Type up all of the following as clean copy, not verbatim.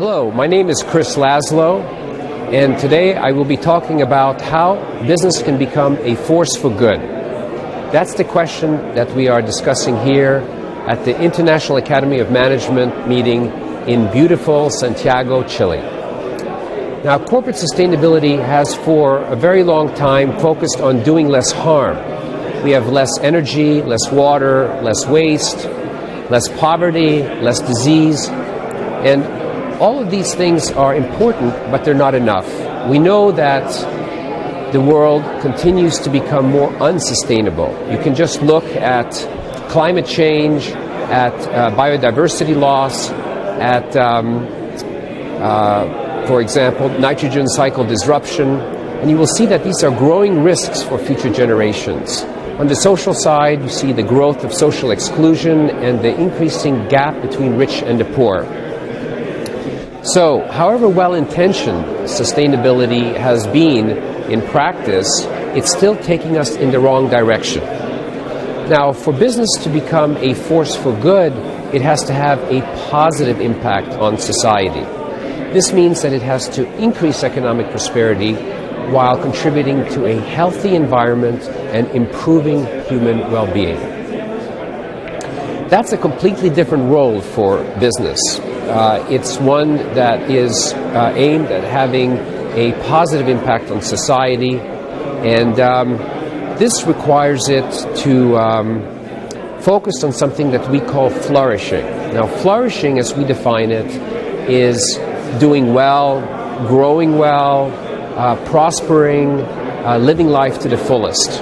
Hello, my name is Laszlo, and today I will be talking about how business can become a force for good. That's the question that we are discussing here at the International Academy of Management meeting in beautiful Santiago, Chile. Now, corporate sustainability has for a very long time focused on doing less harm. We have less energy, less water, less waste, less poverty, less disease, and all of these things are important, but they're not enough. We know that the world continues to become more unsustainable. You can just look at climate change, at biodiversity loss, at, for example, nitrogen cycle disruption, and you will see that these are growing risks for future generations. On the social side, you see the growth of social exclusion and the increasing gap between rich and the poor. So, however well-intentioned sustainability has been in practice, it's still taking us in the wrong direction. Now, for business to become a force for good, it has to have a positive impact on society. This means that it has to increase economic prosperity while contributing to a healthy environment and improving human well-being. That's a completely different role for business. It's one that is aimed at having a positive impact on society, and this requires it to focus on something that we call flourishing. Now, flourishing, as we define it, is doing well, growing well, prospering, living life to the fullest.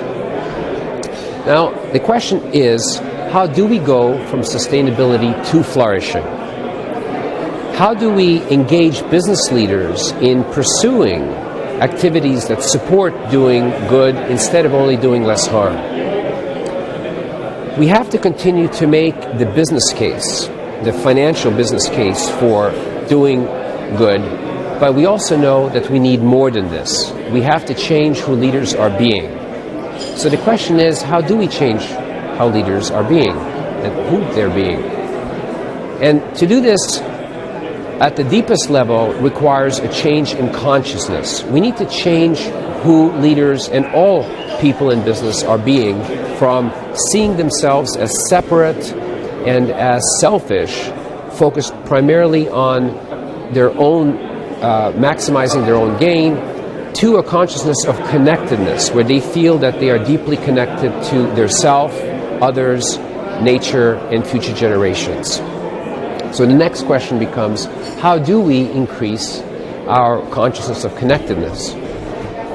Now, the question is, how do we go from sustainability to flourishing? How do we engage business leaders in pursuing activities that support doing good instead of only doing less harm? We have to continue to make the business case, the financial business case for doing good, but we also know that we need more than this. We have to change who leaders are being. So the question is, how do we change how leaders are being and who they're being? And to do this at the deepest level requires a change in consciousness. We need to change who leaders and all people in business are being, from seeing themselves as separate and as selfish, focused primarily on their own, maximizing their own gain, to a consciousness of connectedness, where they feel that they are deeply connected to their self, others, nature, and future generations. So the next question becomes, how do we increase our consciousness of connectedness?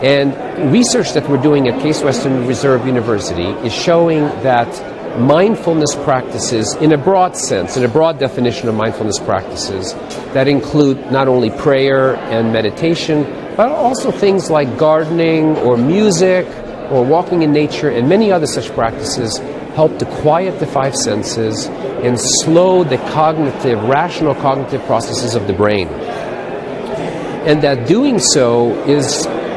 And research that we're doing at Case Western Reserve University is showing that mindfulness practices, in a broad sense, in a broad definition of mindfulness practices, that include not only prayer and meditation, but also things like gardening or music or walking in nature and many other such practices, help to quiet the five senses and slow the rational cognitive processes of the brain. And that doing so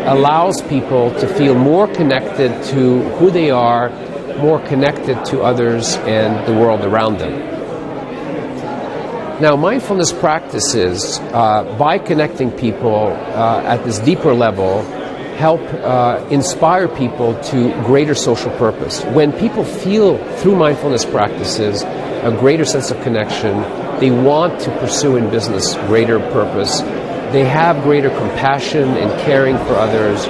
allows people to feel more connected to who they are, more connected to others and the world around them. Now, mindfulness practices, by connecting people at this deeper level, help inspire people to greater social purpose. When people feel through mindfulness practices a greater sense of connection, they want to pursue in business greater purpose. They have greater compassion and caring for others.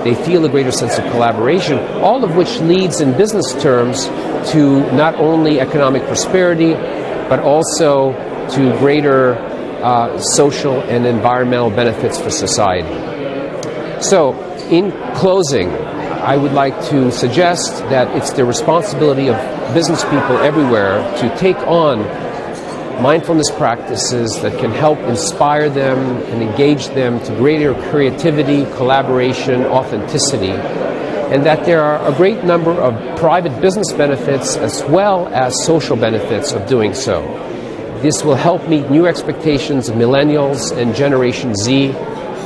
They feel a greater sense of collaboration, all of which leads in business terms to not only economic prosperity, but also to greater social and environmental benefits for society. So, in closing, I would like to suggest that it's the responsibility of business people everywhere to take on mindfulness practices that can help inspire them and engage them to greater creativity, collaboration, authenticity, and that there are a great number of private business benefits as well as social benefits of doing so. This will help meet new expectations of millennials and Generation Z,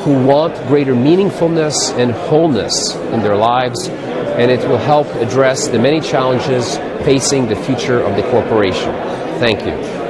who want greater meaningfulness and wholeness in their lives, and it will help address the many challenges facing the future of the corporation. Thank you.